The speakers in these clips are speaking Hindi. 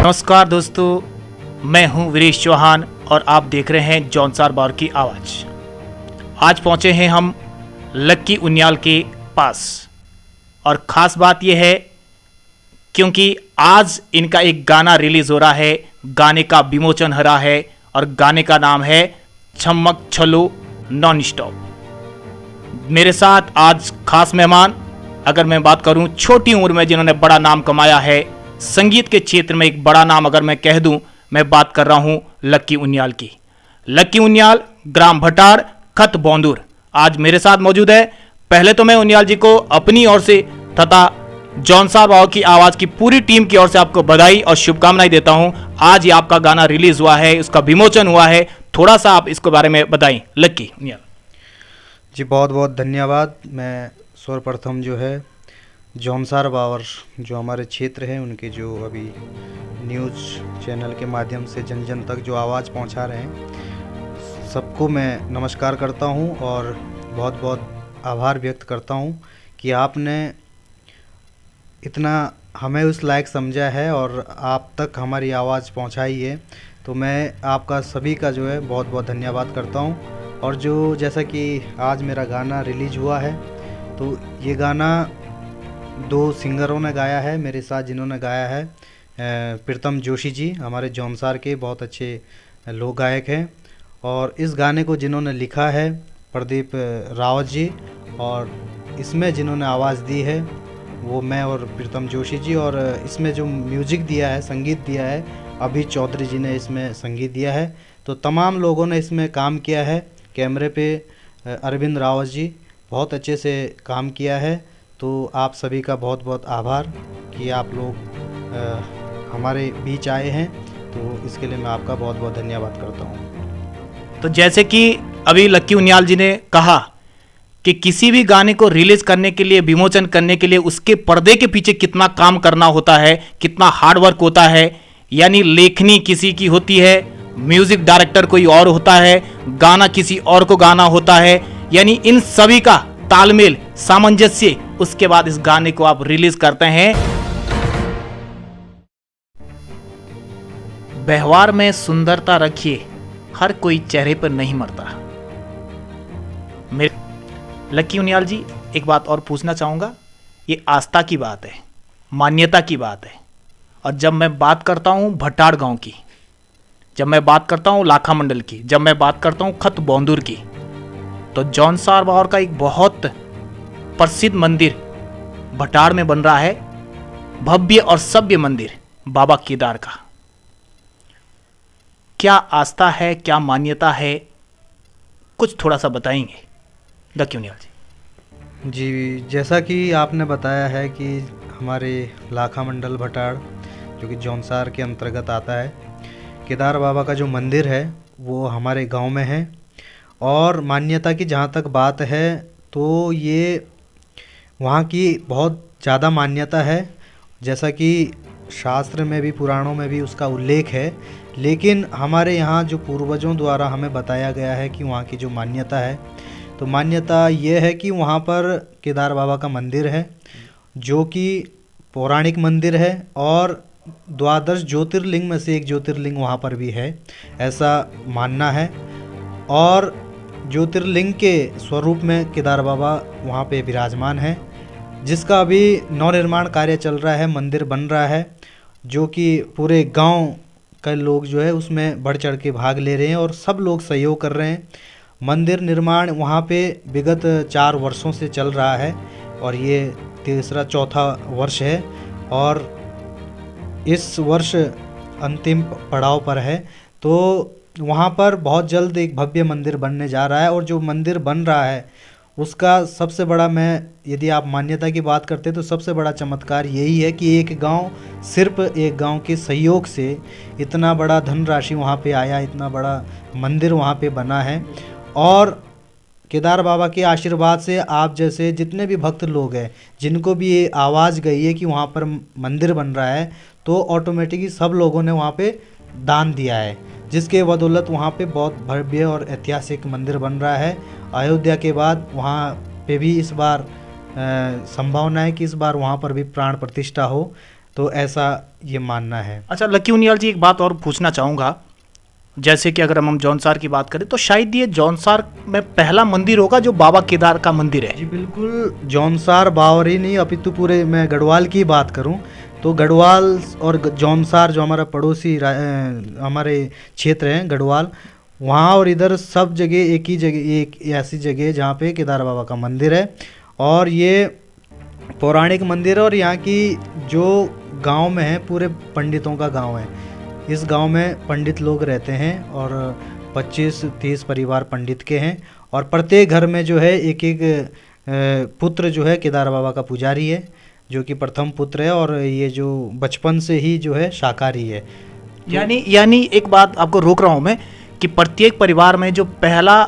नमस्कार दोस्तों, मैं हूं वीरेश चौहान और आप देख रहे हैं जौनसार बावर की आवाज़। आज पहुंचे हैं हम लक्की उनियाल के पास और ख़ास बात यह है क्योंकि आज इनका एक गाना रिलीज़ हो रहा है। गाने का विमोचन हो रहा है और गाने का नाम है छम्मक छलो नॉन स्टॉप। मेरे साथ आज खास मेहमान, अगर मैं बात करूं छोटी उम्र में जिन्होंने बड़ा नाम कमाया है, संगीत के क्षेत्र में एक बड़ा नाम अगर मैं कह दूं, मैं बात कर रहा हूं लक्की उनियाल की। लक्की उनियाल ग्राम भटाड़ खत बौंदूर आज मेरे साथ मौजूद है। पहले तो मैं उनियाल जी को अपनी ओर से तथा जौनसार बावर की आवाज़ की पूरी टीम की ओर से आपको बधाई और शुभकामनाएं देता हूं। आज ये आपका गाना रिलीज हुआ है, उसका विमोचन हुआ है, थोड़ा सा आप इसके बारे में बताएं लक्की उनियाल जी। बहुत बहुत धन्यवाद। मैं सर्वप्रथम जो है जौनसार बावर जो हमारे क्षेत्र है उनके जो अभी न्यूज़ चैनल के माध्यम से जन जन तक जो आवाज़ पहुंचा रहे हैं, सबको मैं नमस्कार करता हूं और बहुत बहुत आभार व्यक्त करता हूं कि आपने इतना हमें उस लायक समझा है और आप तक हमारी आवाज़ पहुंचाई है। तो मैं आपका सभी का जो है बहुत बहुत धन्यवाद करता हूं। और जो जैसा कि आज मेरा गाना रिलीज हुआ है, तो ये गाना दो सिंगरों ने गाया है मेरे साथ, जिन्होंने गाया है प्रीतम जोशी जी, हमारे जौनसार के बहुत अच्छे लोक गायक हैं। और इस गाने को जिन्होंने लिखा है प्रदीप रावत जी, और इसमें जिन्होंने आवाज़ दी है वो मैं और प्रीतम जोशी जी। और इसमें जो म्यूज़िक दिया है, संगीत दिया है, अभी चौधरी जी ने इसमें संगीत दिया है। तो तमाम लोगों ने इसमें काम किया है। कैमरे पे अरविंद रावत जी बहुत अच्छे से काम किया है। तो आप सभी का बहुत बहुत आभार कि आप लोग हमारे बीच आए हैं। तो इसके लिए मैं आपका बहुत बहुत धन्यवाद करता हूँ। तो जैसे कि अभी लक्की उनियाल जी ने कहा कि किसी भी गाने को रिलीज करने के लिए, विमोचन करने के लिए उसके पर्दे के पीछे कितना काम करना होता है, कितना हार्ड वर्क होता है। यानी लेखनी किसी की होती है, म्यूजिक डायरेक्टर कोई और होता है, गाना किसी और को गाना होता है। यानी इन सभी का तालमेल, सामंजस्य, उसके बाद इस गाने को आप रिलीज करते हैं। व्यवहार में सुंदरता रखिए, हर कोई चेहरे पर नहीं मरता। मेरे लक्की उनियाल जी, एक बात और पूछना चाहूंगा। ये आस्था की बात है, मान्यता की बात है। और जब मैं बात करता हूं भटाड़ गांव की, जब मैं बात करता हूं लाखा मंडल की, जब मैं बात करता हूं खत बौंदूर की, तो जौनसार बावर का एक बहुत प्रसिद्ध मंदिर भटाड़ में बन रहा है, भव्य और सभ्य मंदिर बाबा केदार का। क्या आस्था है, क्या मान्यता है, कुछ थोड़ा सा बताएंगे लक्की उनियाल जी? जी, जैसा कि आपने बताया है कि हमारे लाखा मंडल भटाड़ जो कि जौनसार के अंतर्गत आता है, केदार बाबा का जो मंदिर है वो हमारे गांव में है। और मान्यता की जहाँ तक बात है तो ये वहाँ की बहुत ज़्यादा मान्यता है, जैसा कि शास्त्र में भी, पुराणों में भी उसका उल्लेख है। लेकिन हमारे यहाँ जो पूर्वजों द्वारा हमें बताया गया है कि वहाँ की जो मान्यता है, तो मान्यता ये है कि वहाँ पर केदार बाबा का मंदिर है जो कि पौराणिक मंदिर है और द्वादश ज्योतिर्लिंग में से एक ज्योतिर्लिंग वहाँ पर भी है, ऐसा मानना है। और ज्योतिर्लिंग के स्वरूप में केदार बाबा वहाँ पे विराजमान है, जिसका अभी नवनिर्माण कार्य चल रहा है, मंदिर बन रहा है, जो कि पूरे गांव के लोग जो है उसमें बढ़ चढ़ के भाग ले रहे हैं और सब लोग सहयोग कर रहे हैं। मंदिर निर्माण वहाँ पे विगत 4 वर्षों से चल रहा है और ये तीसरा चौथा वर्ष है और इस वर्ष अंतिम पड़ाव पर है। तो वहाँ पर बहुत जल्द एक भव्य मंदिर बनने जा रहा है। और जो मंदिर बन रहा है उसका सबसे बड़ा, मैं यदि आप मान्यता की बात करते हैं तो सबसे बड़ा चमत्कार यही है कि एक गांव, सिर्फ एक गांव के सहयोग से इतना बड़ा धनराशि वहाँ पे आया, इतना बड़ा मंदिर वहाँ पे बना है। और केदार बाबा के आशीर्वाद से आप जैसे जितने भी भक्त लोग हैं, जिनको भी ये आवाज़ गई है कि वहाँ पर मंदिर बन रहा है, तो ऑटोमेटिकली सब लोगों ने वहाँ पे दान दिया है, जिसके बदौलत वहाँ पे बहुत भव्य और ऐतिहासिक मंदिर बन रहा है। अयोध्या के बाद वहाँ पे भी इस बार संभावना है कि इस बार वहाँ पर भी प्राण प्रतिष्ठा हो। तो ऐसा ये मानना है। अच्छा लक्की उनियाल जी, एक बात और पूछना चाहूँगा, जैसे कि अगर हम जौनसार की बात करें तो शायद ये जौनसार में पहला मंदिर होगा जो बाबा केदार का मंदिर है। जी बिल्कुल, जौनसार बावर ही नहीं अपितु पूरे मैं गढ़वाल की बात करूं तो गढ़वाल और जौनसार जो हमारा पड़ोसी हमारे क्षेत्र हैं गढ़वाल, वहाँ और इधर सब जगह एक ही जगह, एक ऐसी जगह जहाँ पे केदार बाबा का मंदिर है। और ये पौराणिक मंदिर है और यहाँ की जो गांव में है पूरे पंडितों का गांव है। इस गांव में पंडित लोग रहते हैं और 25-30 परिवार पंडित के हैं और प्रत्येक घर में जो है एक एक पुत्र जो है केदार बाबा का पुजारी है, जो कि प्रथम पुत्र है और ये जो बचपन से ही जो है शाकाहारी है। यानी एक बात आपको रोक रहा हूँ मैं कि प्रत्येक परिवार में जो पहला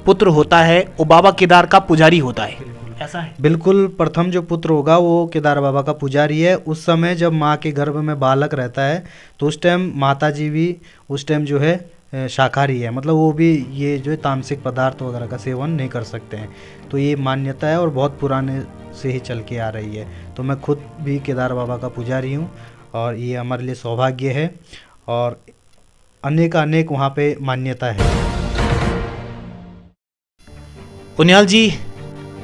पुत्र होता है वो बाबा केदार का पुजारी होता है, ऐसा है? बिल्कुल, प्रथम जो पुत्र होगा वो केदार बाबा का पुजारी है। उस समय जब माँ के गर्भ में बालक रहता है तो उस टाइम माता जी भी उस टाइम जो है शाकाहारी है, मतलब वो भी ये जो है तामसिक पदार्थ वगैरह का सेवन नहीं कर सकते हैं। तो ये मान्यता है और बहुत पुराने से ही चल के आ रही है। तो मैं खुद भी केदार बाबा का पुजारी हूँ और ये हमारे लिए सौभाग्य है और अनेक वहाँ पे मान्यता है। उनियाल जी,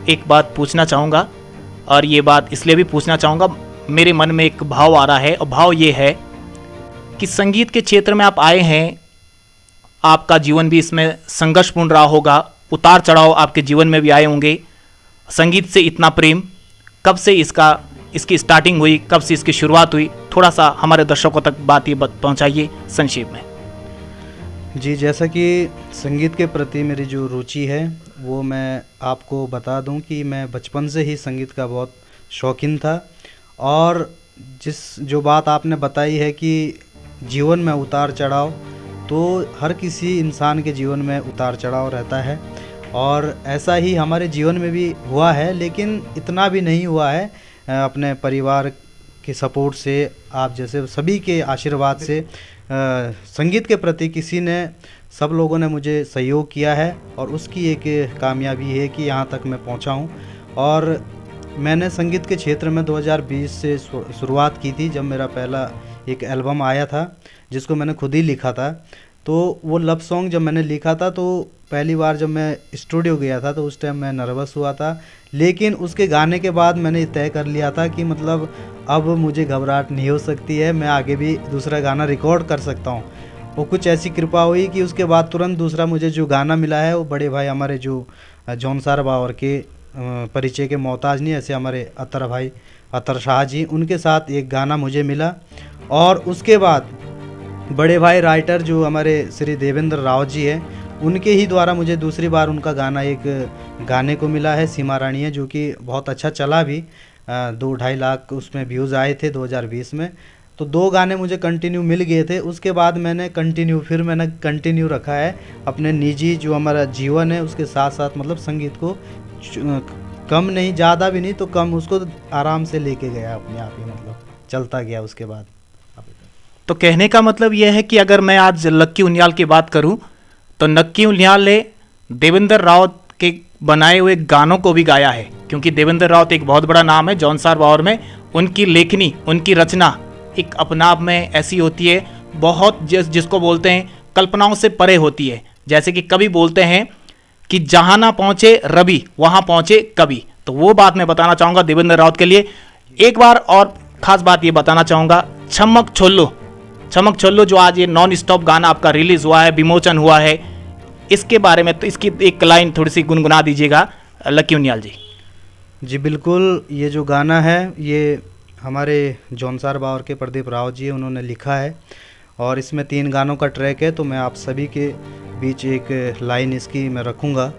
एक बात पूछना चाहूँगा और ये बात इसलिए भी पूछना चाहूँगा, मेरे मन में एक भाव आ रहा है और भाव ये है कि संगीत के क्षेत्र में आप आए हैं, आपका जीवन भी इसमें संघर्षपूर्ण रहा होगा, उतार चढ़ाव आपके जीवन में भी आए होंगे। संगीत से इतना प्रेम कब से इसकी स्टार्टिंग हुई, कब से इसकी शुरुआत हुई? थोड़ा सा हमारे दर्शकों तक बात ये पहुँचाइए संक्षेप में। जी, जैसा कि संगीत के प्रति मेरी जो रुचि है वो मैं आपको बता दूं कि मैं बचपन से ही संगीत का बहुत शौकीन था। और जो बात आपने बताई है कि जीवन में उतार चढ़ाव, तो हर किसी इंसान के जीवन में उतार चढ़ाव रहता है और ऐसा ही हमारे जीवन में भी हुआ है, लेकिन इतना भी नहीं हुआ है। अपने परिवार के सपोर्ट से, आप जैसे सभी के आशीर्वाद से संगीत के प्रति सब लोगों ने मुझे सहयोग किया है और उसकी एक कामयाबी है कि यहाँ तक मैं पहुँचा हूँ। और मैंने संगीत के क्षेत्र में 2020 से शुरुआत की थी, जब मेरा पहला एक एल्बम आया था जिसको मैंने खुद ही लिखा था। तो वो लव सॉन्ग जब मैंने लिखा था तो पहली बार जब मैं स्टूडियो गया था तो उस टाइम मैं नर्वस हुआ था, लेकिन उसके गाने के बाद मैंने तय कर लिया था कि मतलब अब मुझे घबराहट नहीं हो सकती है, मैं आगे भी दूसरा गाना रिकॉर्ड कर सकता हूँ। वो कुछ ऐसी कृपा हुई कि उसके बाद तुरंत दूसरा मुझे जो गाना मिला है वो बड़े भाई हमारे जो जौनसार बावर के परिचय के मोहताज नहीं, ऐसे हमारे अतर भाई अतर शाह जी, उनके साथ एक गाना मुझे मिला। और उसके बाद बड़े भाई राइटर जो हमारे श्री देवेंद्र रावत जी हैं, उनके ही द्वारा मुझे दूसरी बार उनका गाना एक गाने को मिला है, सीमा रानी है, जो कि बहुत अच्छा चला भी। 2-2.5 लाख उसमें व्यूज़ आए थे 2020 में। तो 2 गाने मुझे कंटिन्यू मिल गए थे। उसके बाद मैंने कंटिन्यू रखा है अपने निजी जो हमारा जीवन है उसके साथ साथ, मतलब संगीत को कम नहीं, ज़्यादा भी नहीं तो कम, उसको आराम से लेके गया अपने आप ही, मतलब चलता गया उसके बाद। तो कहने का मतलब यह है कि अगर मैं आज लक्की उनियाल की बात करूं तो लक्की उनियाल ने देवेंद्र रावत के बनाए हुए गानों को भी गाया है, क्योंकि देवेंद्र रावत एक बहुत बड़ा नाम है जौनसार बावर में। उनकी लेखनी, उनकी रचना एक अपने आप में ऐसी होती है, बहुत जिसको बोलते हैं कल्पनाओं से परे होती है। जैसे कि कवि बोलते हैं कि जहाँ ना पहुँचे रवि वहाँ पहुँचे कवि। तो वो बात मैं बताना चाहूँगा देवेंद्र रावत के लिए। एक बार और ख़ास बात ये बताना चाहूँगा, छमक छोल्लो जो आज ये नॉन स्टॉप गाना आपका रिलीज़ हुआ है, विमोचन हुआ है, इसके बारे में तो इसकी एक लाइन थोड़ी सी गुनगुना दीजिएगा लक्की उनियाल जी। जी बिल्कुल, ये जो गाना है ये हमारे जौनसार बावर के प्रदीप राव जी उन्होंने लिखा है और इसमें 3 गानों का ट्रैक है। तो मैं आप सभी के बीच एक लाइन इसकी मैं रखूँगा।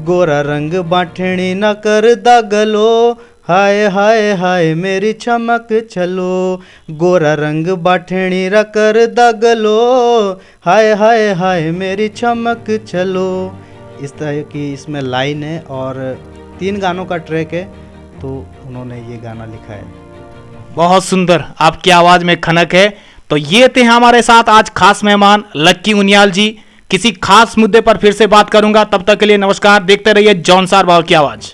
गोरा रंग बाठणी न कर दागलो, हाय हाय हाय मेरी चमक चलो, गोरा रंग बाठणी न कर दागलो, हाय हाय हाय मेरी चमक चलो। इस तरह की इसमें लाइन है और 3 गानों का ट्रैक है, तो उन्होंने ये गाना लिखा है। बहुत सुंदर, आपकी आवाज़ में खनक है। तो ये थे हमारे साथ आज खास मेहमान लक्की उनियाल जी। किसी खास मुद्दे पर फिर से बात करूंगा, तब तक के लिए नमस्कार। देखते रहिए जौनसार बावर की आवाज़।